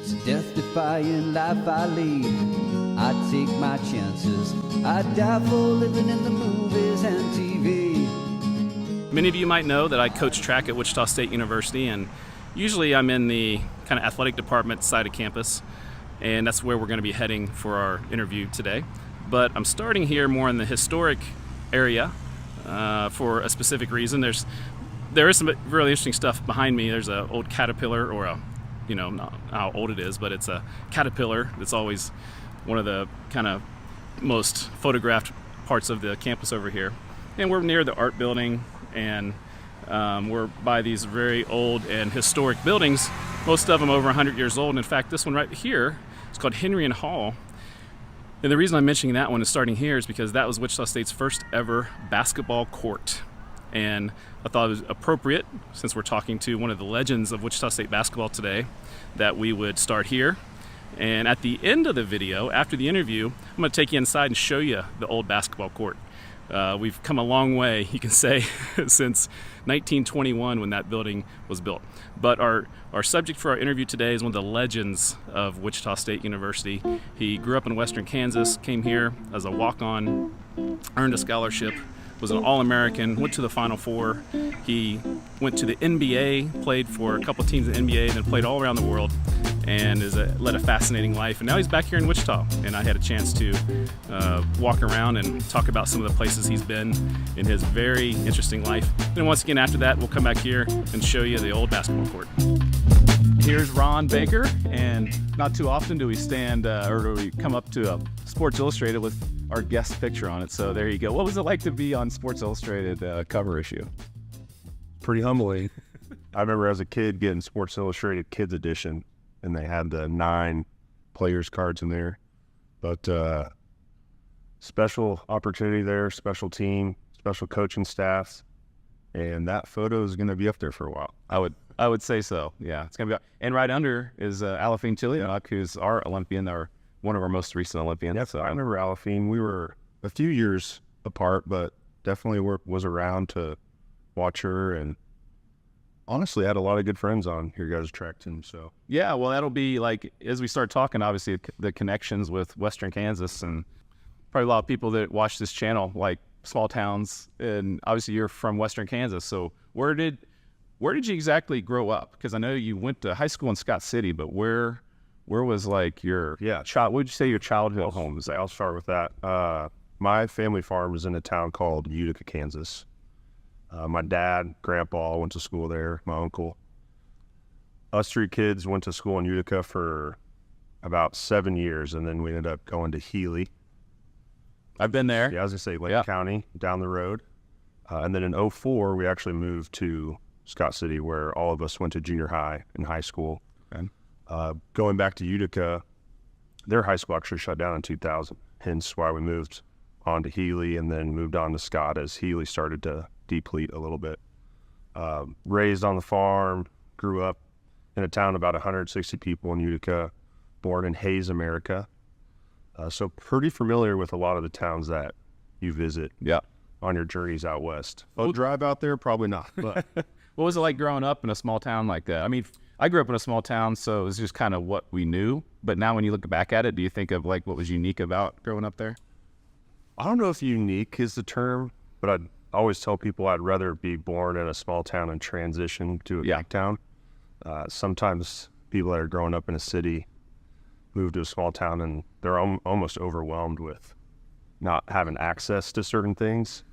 It's a death-defying life I lead. I take my chances. I die for living in the movies and TV. Many of you might know that I coach track at Wichita State University, and usually I'm in the kind of athletic department side of campus, and that's where we're going to be heading for our interview today. But I'm starting here more in the historic area for a specific reason. There is some really interesting stuff behind me. There's an old Caterpillar, or not how old it is, but it's a Caterpillar that's always one of the kind of most photographed parts of the campus over here. And we're near the art building, and we're by these very old and historic buildings, most of them over 100 years old. And in fact, this one right here is called Henrian Hall. And the reason I'm mentioning that one and starting here is because that was Wichita State's first ever basketball court. And I thought it was appropriate, since we're talking to one of the legends of Wichita State basketball today, that we would start here. And at the end of the video, after the interview, I'm going to take you inside and show you the old basketball court. We've come a long way, you can say, since 1921 when that building was built. But our subject for our interview today is one of the legends of Wichita State University. He grew up in Western Kansas, came here as a walk-on, earned a scholarship, was an All-American, went to the Final Four. He went to the NBA, played for a couple teams in the NBA, and then played all around the world, and led a fascinating life. And now he's back here in Wichita, and I had a chance to walk around and talk about some of the places he's been in his very interesting life. Then once again, after that, we'll come back here and show you the old basketball court. Here's Ron Baker, and not too often do we stand or do we come up to Sports Illustrated with our guest picture on it. So there you go. What was it like to be on Sports Illustrated cover issue? Pretty humbling. I remember as a kid getting Sports Illustrated Kids Edition, and they had the 9 players cards in there. But special opportunity there, special team, special coaching staffs, and that photo is going to be up there for a while. I would say so. Yeah, it's going to be. And right under is Alafine Tiliak, who's our Olympian, one of our most recent Olympians. Yeah, so I remember Alafine. We were a few years apart, but definitely was around to watch her, and honestly, I had a lot of good friends on your guys' track team. So yeah, well, that'll be like, as we start talking, obviously the connections with Western Kansas, and probably a lot of people that watch this channel, like small towns, and obviously you're from Western Kansas. So where did you exactly grow up? Because I know you went to high school in Scott City, but where was like your child? What would you say your childhood home was? I'll start with that. My family farm is in a town called Utica, Kansas. My dad, grandpa went to school there, my uncle. Us 3 kids went to school in Utica for about 7 years, and then we ended up going to Healy. I've been there. Yeah, I was going to say Lake County, down the road. And then in 2004, we actually moved to Scott City, where all of us went to junior high and high school. Okay. Going back to Utica, their high school actually shut down in 2000, hence why we moved on to Healy and then moved on to Scott as Healy started to deplete a little bit. Raised on the farm, grew up in a town about 160 people in Utica, born in Hayes, America. So pretty familiar with a lot of the towns that you visit on your journeys out west. Oh, drive out there? Probably not. But what was it like growing up in a small town like that? I mean, I grew up in a small town, so it was just kind of what we knew. But now when you look back at it, do you think of like what was unique about growing up there? I don't know if unique is the term, but I'd always tell people I'd rather be born in a small town and transition to a big town. Sometimes people that are growing up in a city move to a small town and they're almost overwhelmed with not having access to certain things.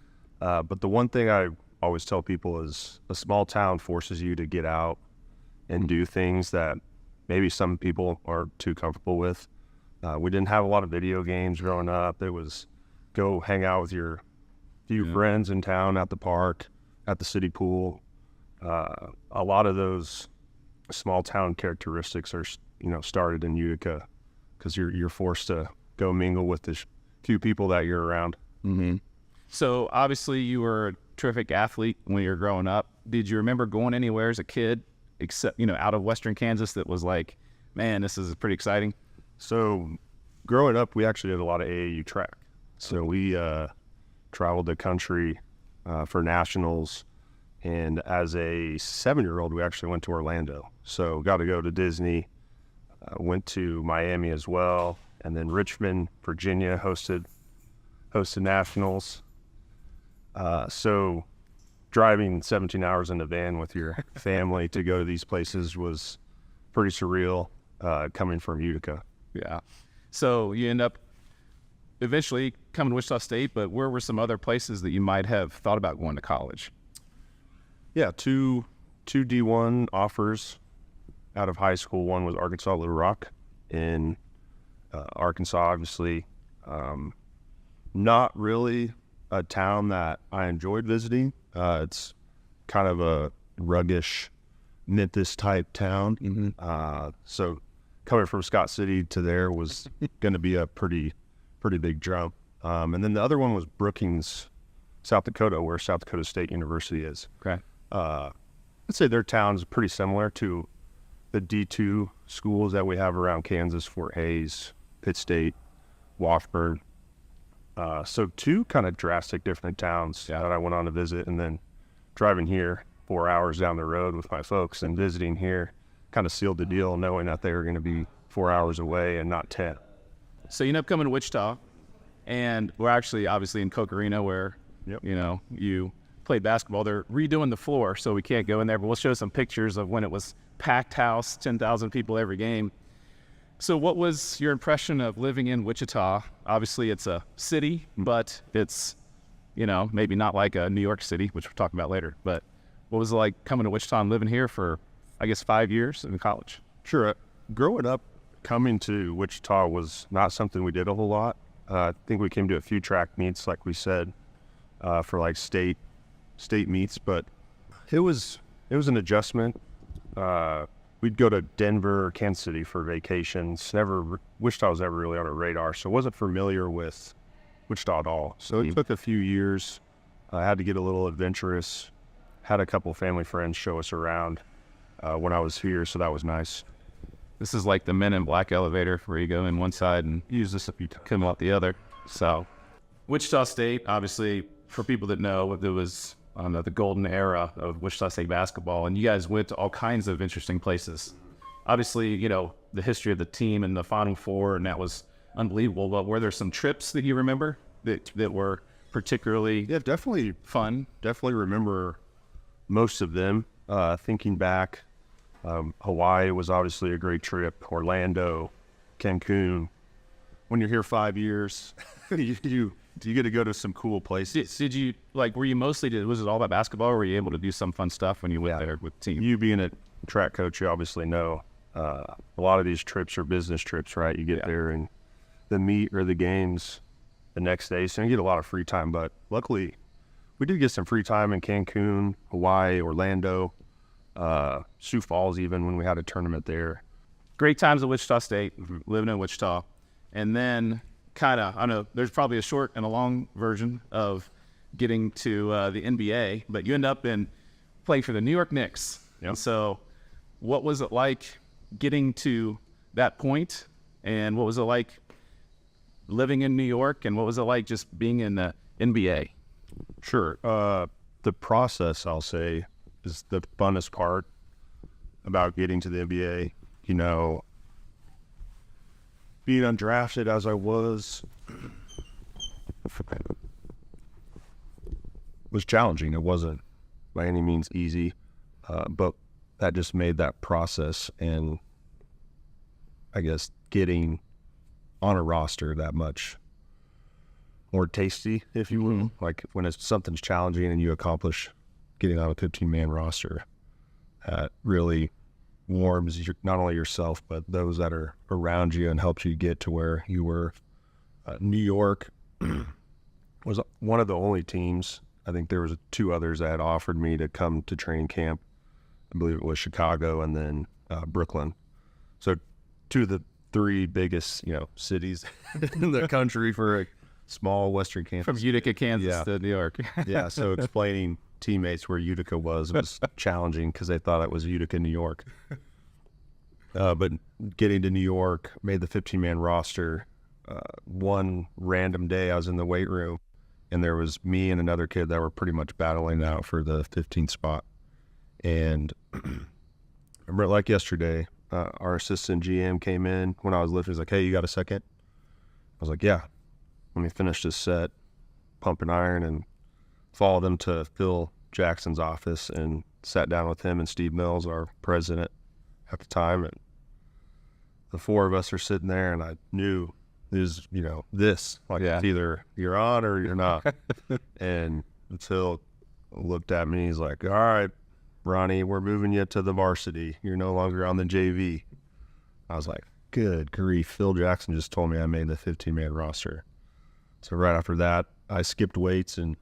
But the one thing I always tell people is a small town forces you to get out and do things that maybe some people are too comfortable with. We didn't have a lot of video games growing up. It was go hang out with your few friends in town at the park, at the city pool. A lot of those small town characteristics are, started in Utica because you're forced to go mingle with the few people that you're around. Mm-hmm. So obviously you were a terrific athlete when you were growing up. Did you remember going anywhere as a kid, except, out of Western Kansas, that was like, man, this is pretty exciting? So growing up, we actually did a lot of AAU track. So we traveled the country for nationals. And as a 7-year-old, we actually went to Orlando. So got to go to Disney, Went to Miami as well, and then Richmond, Virginia hosted nationals. So driving 17 hours in the van with your family to go to these places was pretty surreal, coming from Utica. Yeah. So you end up eventually coming to Wichita State, but where were some other places that you might have thought about going to college? Yeah, two D1 offers out of high school. One was Arkansas Little Rock in Arkansas, obviously. Not really a town that I enjoyed visiting. It's kind of a ruggish Memphis type town. So coming from Scott City to there was going to be a pretty big jump. And then the other one was Brookings, South Dakota, where South Dakota State University is. Okay. I'd say their town's pretty similar to the D2 schools that we have around Kansas, Fort Hays, Pitt State, Washburn. So two kind of drastic different towns that I went on to visit, and then driving here 4 hours down the road with my folks and visiting here kind of sealed the deal, knowing that they were going to be 4 hours away and not 10. So you end up coming to Wichita, and we're actually obviously in Koch Arena where, you know, you played basketball. They're redoing the floor, so we can't go in there, but we'll show some pictures of when it was packed house, 10,000 people every game. So what was your impression of living in Wichita? Obviously it's a city, but it's, you know, maybe not like a New York City, which we'll talk about later, but what was it like coming to Wichita and living here for, I guess, 5 years in college? Sure. Growing up, coming to Wichita was not something we did a whole lot. I think we came to a few track meets, like we said, for like state meets, but it was an adjustment. We'd go to Denver or Kansas City for vacations. Wichita was never really on our radar, so wasn't familiar with Wichita at all. So it took a few years. I had to get a little adventurous. Had a couple family friends show us around when I was here, so that was nice. This is like the Men in Black elevator where you go in one side and Use this a few times. come out the other. So Wichita State, obviously, for people that know, it was the golden era of Wichita State basketball, and you guys went to all kinds of interesting places. Obviously, you know, the history of the team and the Final Four, and that was unbelievable. But were there some trips that you remember that were particularly Definitely fun? Definitely remember most of them. Thinking back, Hawaii was obviously a great trip. Orlando, Cancun. When you're here 5 years, you get to go to some cool places. Did you, like, were you mostly, was it all about basketball, or were you able to do some fun stuff when you went there with the team? You being a track coach, you obviously know a lot of these trips are business trips, right? You get there and the meet or the games the next day, so you get a lot of free time. But luckily, we did get some free time in Cancun, Hawaii, Orlando, Sioux Falls, even when we had a tournament there. Great times at Wichita State, living in Wichita. And then kind of, I know there's probably a short and a long version of getting to the NBA, but you end up playing for the New York Knicks. Yep. And so what was it like getting to that point, and what was it like living in New York, and what was it like just being in the NBA? Sure. The process, I'll say, is the funnest part about getting to the NBA. You know, being undrafted as I was challenging. It wasn't by any means easy, but that just made that process and I guess getting on a roster that much more tasty, if you will. Like when something's challenging and you accomplish getting on a 15-man roster, really warms not only yourself, but those that are around you and helps you get to where you were. New York was one of the only teams. I think there was 2 others that had offered me to come to training camp. I believe it was Chicago and then Brooklyn. So 2 of the 3 biggest, cities in the country for a small Western campus. From Utica, Kansas to New York. Yeah, so explaining teammates where Utica was challenging because they thought it was Utica, New York. But getting to New York, made the 15-man roster. One random day I was in the weight room, and there was me and another kid that were pretty much battling out for the 15th spot. And I remember like yesterday, our assistant GM came in when I was lifting. He's like, "Hey, you got a second?" I was like, "Yeah." Let me finish this set, pump and iron, and followed him to Phil Jackson's office and sat down with him and Steve Mills, our president at the time, and the four of us are sitting there, and I knew is this like it's either you're on or you're not. And Phil looked at me. He's like, "All right, Ronnie, we're moving you to the varsity. You're no longer on the JV." I was like, "Good grief!" Phil Jackson just told me I made the 15-man roster. So right after that, I skipped weights and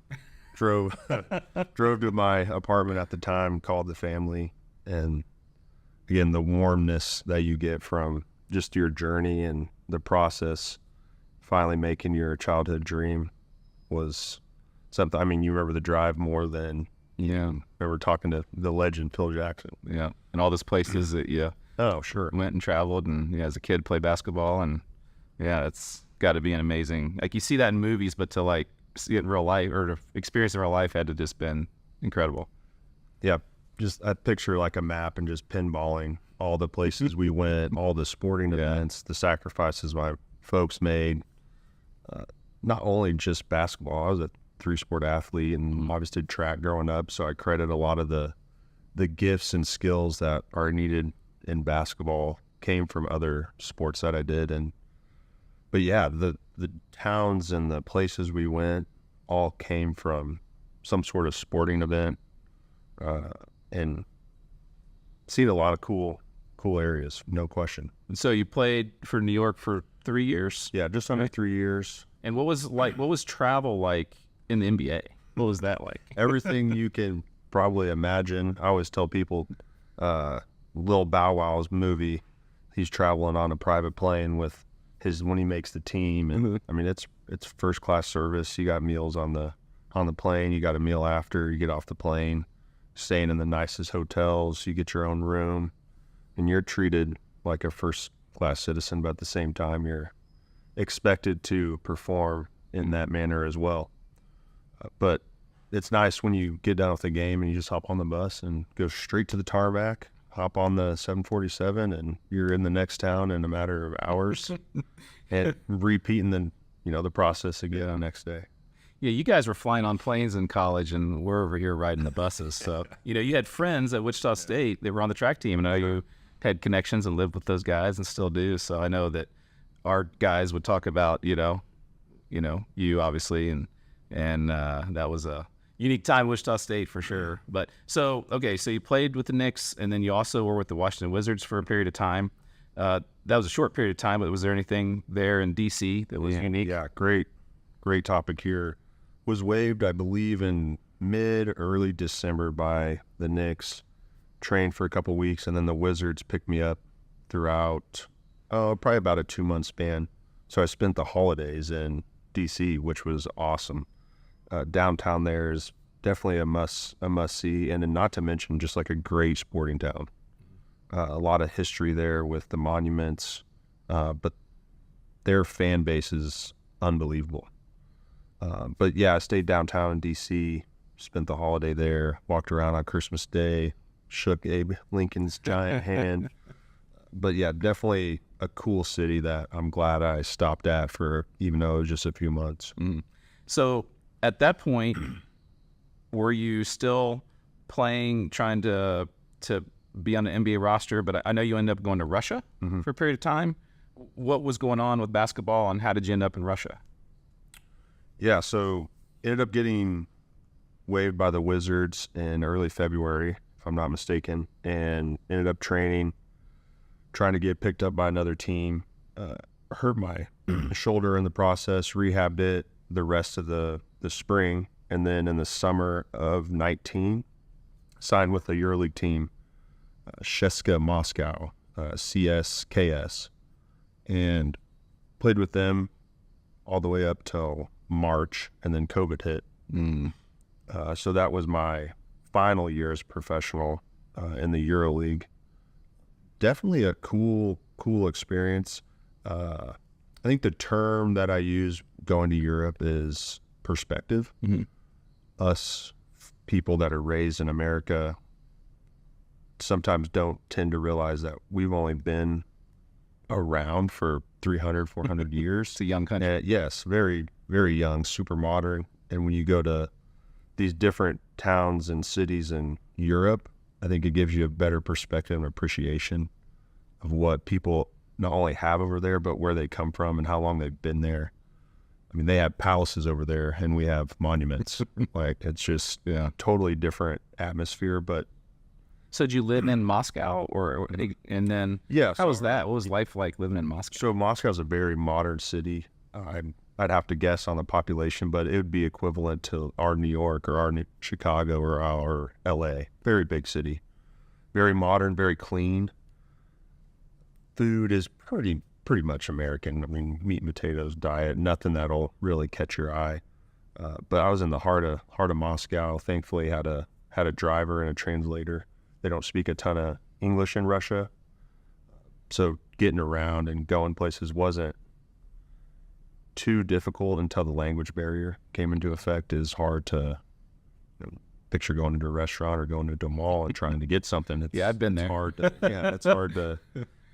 drove to my apartment at the time, called the family, and again, the warmness that you get from just your journey and the process, finally making your childhood dream was something. I mean, you remember the drive more than remember talking to the legend Phil Jackson. Yeah, and all those places that you went and traveled, and as a kid played basketball, and it's got to be an amazing. Like you see that in movies, but to like see it in real life or to experience in real life had to just been incredible. Yeah, just I picture like a map and just pinballing all the places we went, all the sporting events, the sacrifices my folks made. Not only just basketball, I was a 3-sport athlete and obviously did track growing up, so I credit a lot of the gifts and skills that are needed in basketball came from other sports that I did. But yeah, the towns and the places we went all came from some sort of sporting event, and seen a lot of cool areas, no question. And so you played for New York for 3 years? Yeah, just under 3 years. And what was travel like in the NBA? What was that like? Everything you can probably imagine. I always tell people, Lil Bow Wow's movie, he's traveling on a private plane with when he makes the team, and I mean it's first class service. You got meals on the plane, you got a meal after you get off the plane, staying in the nicest hotels, you get your own room, and you're treated like a first class citizen, but at the same time you're expected to perform in that manner as well. But it's nice when you get done with the game and you just hop on the bus and go straight to the tarmac, hop on the 747, and you're in the next town in a matter of hours and repeating the process again the next day. Yeah, you guys were flying on planes in college, and we're over here riding the buses. So, you had friends at Wichita State that were on the track team, and I know you had connections and lived with those guys and still do. So I know that our guys would talk about, you obviously, and that was a unique time, Wichita State for sure. But so you played with the Knicks, and then you also were with the Washington Wizards for a period of time. That was a short period of time, but was there anything there in DC that was unique? Yeah, great topic here. Was waived, I believe, in early December by the Knicks. Trained for a couple weeks, and then the Wizards picked me up throughout probably about a 2-month span. So I spent the holidays in DC, which was awesome. Downtown there is definitely a must see, and then not to mention just like a great sporting town. A lot of history there with the monuments, but their fan base is unbelievable. But yeah, I stayed downtown in DC, spent the holiday there, walked around on Christmas Day, shook Abe Lincoln's giant hand. But yeah, definitely a cool city that I'm glad I stopped at for, even though it was just a few months. So at that point, were you still playing, trying to be on the NBA roster? But I know you ended up going to Russia for a period of time. What was going on with basketball, and how did you end up in Russia? Yeah, so ended up getting waived by the Wizards in early February, if I'm not mistaken, and ended up trying to get picked up by another team. Hurt my shoulder in the process, rehabbed it the rest of the spring, and then in the summer of 19, signed with a EuroLeague team, CSKA Moscow, CSKS, and played with them all the way up till March, and then COVID hit. So that was my final year as professional in the EuroLeague. Definitely a cool experience. I think the term that I use going to Europe is perspective. Us people that are raised in America, sometimes don't tend to realize that we've only been around for 300, 400 years. It's a young country. Yes, very, very young, super modern. And when you go to these different towns and cities in Europe, I think it gives you a better perspective and appreciation of what people not only have over there, but where they come from and how long they've been there. I mean, they have palaces over there and we have monuments. Like, it's just totally different atmosphere. But so did you live in Moscow and then how was that? What was life like living in Moscow? So Moscow's a very modern city. I'd have to guess on the population, but it would be equivalent to our New York or our Chicago or our LA. Very big city. Very modern, very clean. Food is pretty much American. I mean, meat and potatoes diet, nothing that'll really catch your eye. But I was in the heart of Moscow. Thankfully, had a driver and a translator. They don't speak a ton of English in Russia, so getting around and going places wasn't too difficult until the language barrier came into effect. Is hard to picture going into a restaurant or going into a mall and trying to get something. I've been there. It's hard to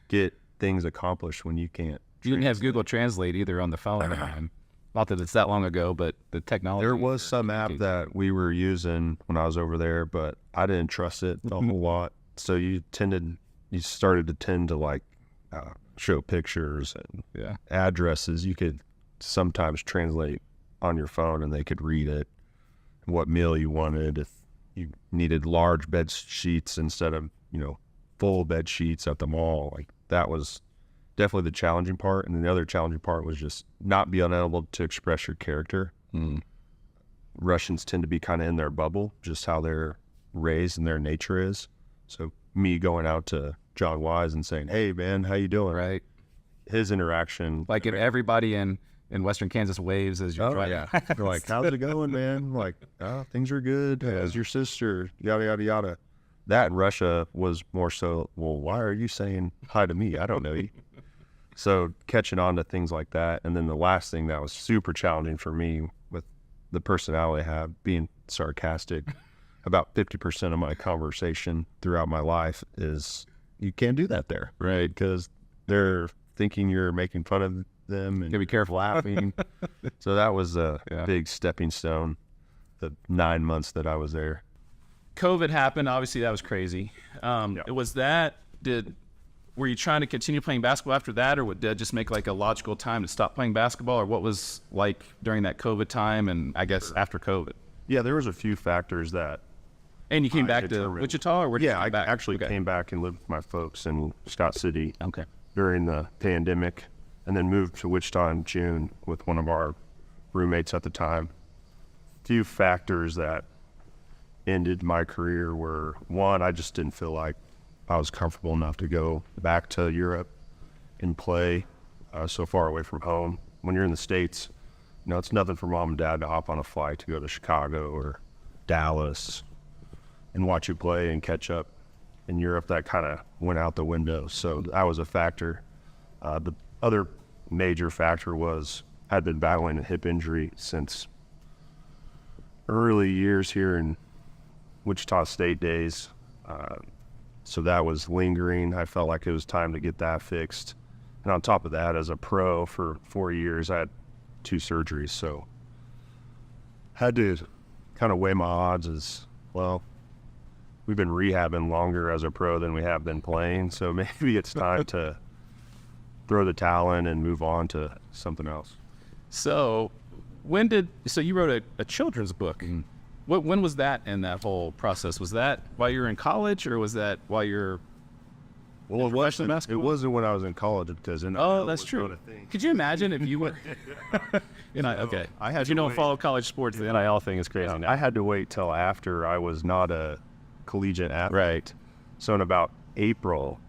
get things accomplished when you can't. You didn't have Google Translate either on the phone. Not that it's that long ago, but the technology. There was some app that we were using when I was over there, but I didn't trust it a whole lot. So you started to tend to like show pictures and addresses. You could sometimes translate on your phone and they could read it, what meal you wanted, if you needed large bed sheets instead of, full bed sheets at the mall. Like, that was definitely the challenging part. And then the other challenging part was just not being able to express your character. Russians tend to be kind of in their bubble, just how they're raised and their nature is. So me going out to John Wise and saying, "Hey man, how you doing?" Right. His interaction. Like, if everybody in Western Kansas waves as you're driving. Yeah. They're like, "How's it going, man?" Like, "Oh, things are good. How's your sister?" Yada, yada, yada. That in Russia was more so, "Well, why are you saying hi to me? I don't know you." So catching on to things like that. And then the last thing that was super challenging for me with the personality I have, being sarcastic, about 50% of my conversation throughout my life is you can't do that there. Right. Because they're thinking you're making fun of them and be careful. laughing. So that was a big stepping stone, the 9 months that I was there. COVID happened. Obviously, that was crazy. Were you trying to continue playing basketball after that, or did that just make like a logical time to stop playing basketball, or what was like during that COVID time and I guess after COVID? Yeah, there was a few factors that. And you came back to Wichita, or where did you come back? I actually came back and lived with my folks in Scott City during the pandemic, and then moved to Wichita in June with one of our roommates at the time. Few factors that ended my career were, one, I just didn't feel like I was comfortable enough to go back to Europe and play so far away from home. When you're in the States, it's nothing for mom and dad to hop on a flight to go to Chicago or Dallas and watch you play and catch up. In Europe, that kind of went out the window. So that was a factor. The other major factor was I'd been battling a hip injury since early years here in Wichita State days. So that was lingering. I felt like it was time to get that fixed. And on top of that, as a pro for 4 years, I had 2 surgeries. So had to kind of weigh my odds as, well, we've been rehabbing longer as a pro than we have been playing. So maybe it's time to throw the towel in and move on to something else. So you wrote a children's book. Mm-hmm. When was that in that whole process? Was that while you were in college, or was that while you're professional basketball? It wasn't when I was in college, because that's true. Could you imagine if you were okay. I had follow college sports, the NIL thing is crazy. I had to wait till after I was not a collegiate athlete. Right. So in about April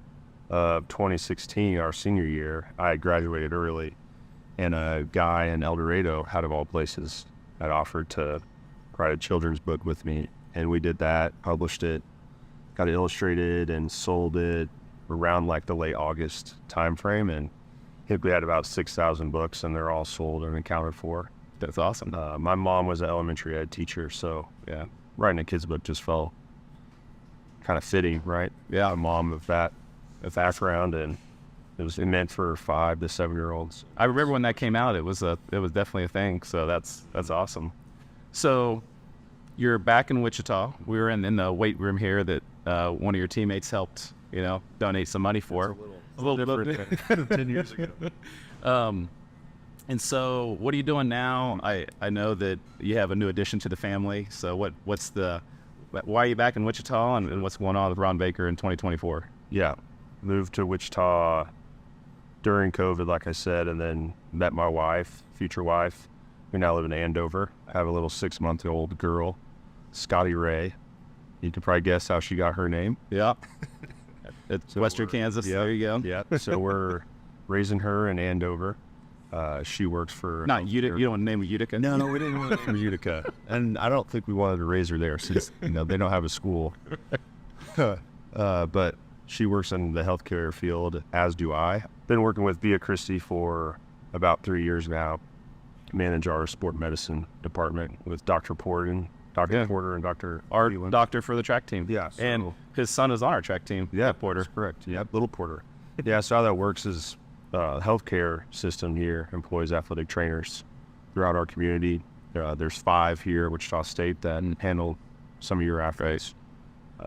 of 2016, our senior year, I graduated early, and a guy in El Dorado, out of all places, had offered to write a children's book with me, and we did that, published it, got it illustrated and sold it around like the late August time frame, and I think we had about 6,000 books, and they're all sold and accounted for. That's awesome. My mom was an elementary ed teacher, so writing a kid's book just fell kind of fitting, right? Yeah. A mom of that background, and it was meant for 5 to 7 year olds. I remember when that came out. It was definitely a thing. So that's awesome. So you're back in Wichita. We were in the weight room here that one of your teammates helped, donate some money for. A little different than 10 years ago. And so what are you doing now? I know that you have a new addition to the family. So why are you back in Wichita, and what's going on with Ron Baker in 2024? Yeah, moved to Wichita during COVID, like I said, and then met my wife, future wife. We now live in Andover. I have a little 6-month-old girl, Scotty Ray. You can probably guess how she got her name. Yeah. It's Western Kansas. Yeah, there you go. Yeah. So we're raising her in Andover. She works for... Not Utica. You don't want to name her Utica? No, we didn't want to name her Utica. And I don't think we wanted to raise her there since, they don't have a school. But she works in the healthcare field, as do I. Been working with Via Christi for about 3 years now. Manage our sport medicine department with Dr. Porter and Dr. Our Whelan. doctor for the track team. Yeah. And his son is on our track team. Yeah, Porter. that's correct. Yeah, little Porter. Yeah, so how that works is healthcare system here employs athletic trainers throughout our community. There's 5 here at Wichita State that handle some of your athletes.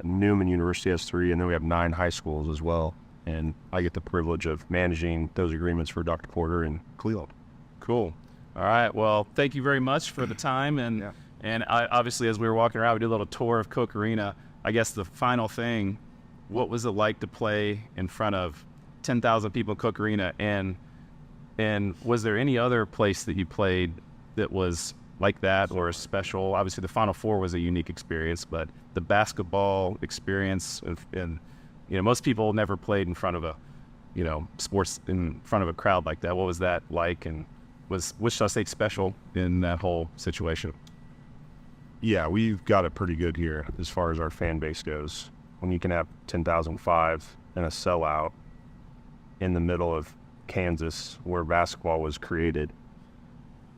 Newman University has 3, and then we have 9 high schools as well. And I get the privilege of managing those agreements for Dr. Porter and Cleveland. Cool. All right. Well, thank you very much for the time. And obviously, as we were walking around, we did a little tour of Koch Arena. I guess the final thing, what was it like to play in front of 10,000 people in Koch Arena? And was there any other place that you played that was like that or special? Obviously, the Final Four was a unique experience, but the basketball experience, and most people never played in front of a, sports in front of a crowd like that. What was that like? And was Wichita State special in that whole situation? Yeah, we've got it pretty good here as far as our fan base goes. When you can have 10,005 and a sellout in the middle of Kansas where basketball was created,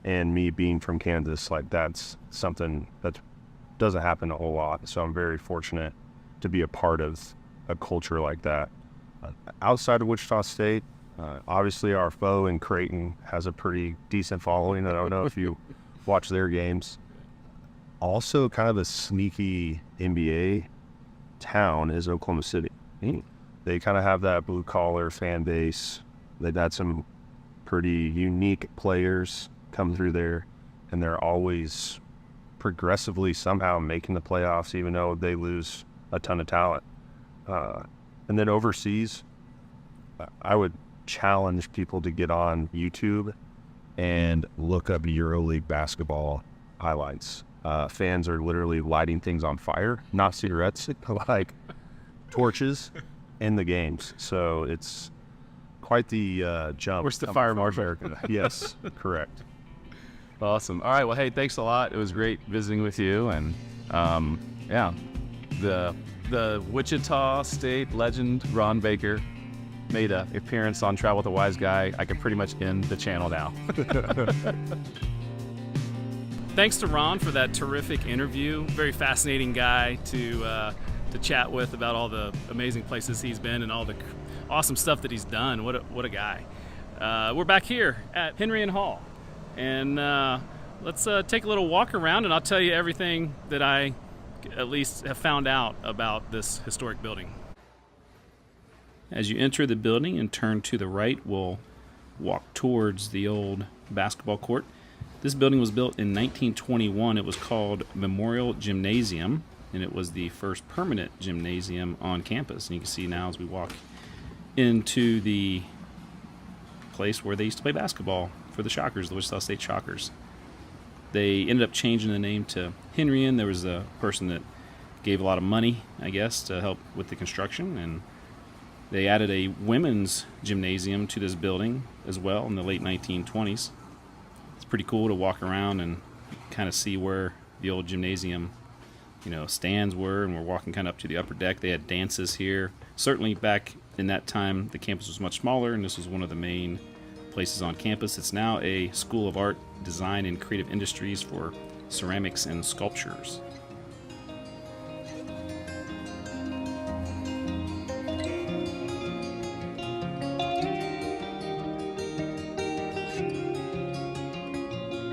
and me being from Kansas, like that's something that doesn't happen a whole lot. So I'm very fortunate to be a part of a culture like that. Outside of Wichita State, obviously our foe in Creighton has a pretty decent following. I don't know if you watch their games. Also, kind of a sneaky NBA town is Oklahoma City. They kind of have that blue-collar fan base. They've had some pretty unique players come through there, and they're always progressively somehow making the playoffs, even though they lose a ton of talent. And then overseas, I would challenge people to get on YouTube and look up EuroLeague basketball highlights. Fans are literally lighting things on fire, not cigarettes, like torches in the games. So it's quite the jump. Where's the fire marshal? Yes, correct. Awesome. All right. Well, hey, thanks a lot. It was great visiting with you. And the Wichita State legend Ron Baker made an appearance on Travel with a Wise Guy. I can pretty much end the channel now. Thanks to Ron for that terrific interview. Very fascinating guy to chat with about all the amazing places he's been and all the awesome stuff that he's done. What a guy. We're back here at Henry and Hall, and let's take a little walk around, and I'll tell you everything that I at least have found out about this historic building. As you enter the building and turn to the right, we'll walk towards the old basketball court. This building was built in 1921. It was called Memorial Gymnasium, and it was the first permanent gymnasium on campus. And you can see now as we walk into the place where they used to play basketball for the Shockers, the Wichita State Shockers. They ended up changing the name to Henryan. There was a person that gave a lot of money, I guess, to help with the construction, and they added a women's gymnasium to this building as well in the late 1920s. It's pretty cool to walk around and kind of see where the old gymnasium, stands were, and we're walking kind of up to the upper deck. They had dances here. Certainly back in that time, the campus was much smaller, and this was one of the main places on campus. It's now a School of Art, Design, and Creative Industries for ceramics and sculptures.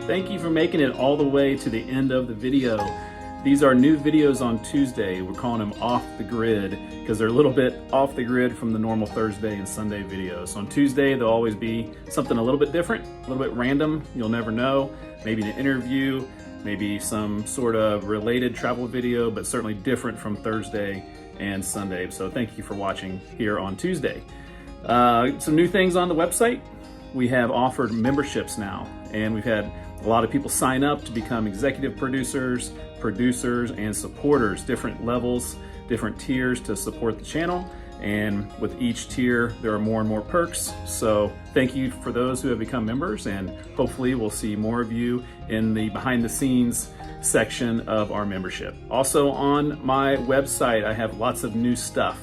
Thank you for making it all the way to the end of the video. These are new videos on Tuesday. We're calling them off the grid because they're a little bit off the grid from the normal Thursday and Sunday videos. On Tuesday, there'll always be something a little bit different, a little bit random. You'll never know. Maybe an interview, maybe some sort of related travel video, but certainly different from Thursday and Sunday. So thank you for watching here on Tuesday. Some new things on the website. We have offered memberships now, and we've had a lot of people sign up to become executive producers, and supporters, different levels, different tiers to support the channel. And with each tier, there are more and more perks. So thank you for those who have become members, and hopefully we'll see more of you in the behind the scenes section of our membership. Also on my website, I have lots of new stuff.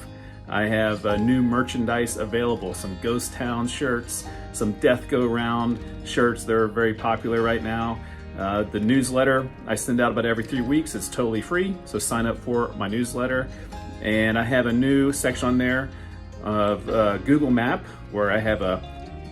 I have new merchandise available, some Ghost Town shirts, some Death Go Round shirts that are very popular right now. The newsletter I send out about every 3 weeks. It's totally free, so sign up for my newsletter. And I have a new section on there of Google Map where I have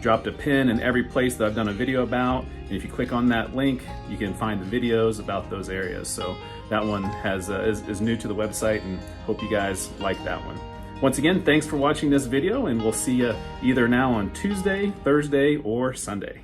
dropped a pin in every place that I've done a video about. And if you click on that link, you can find the videos about those areas. So that one is new to the website, and hope you guys like that one. Once again, thanks for watching this video, and we'll see you either now on Tuesday, Thursday, or Sunday.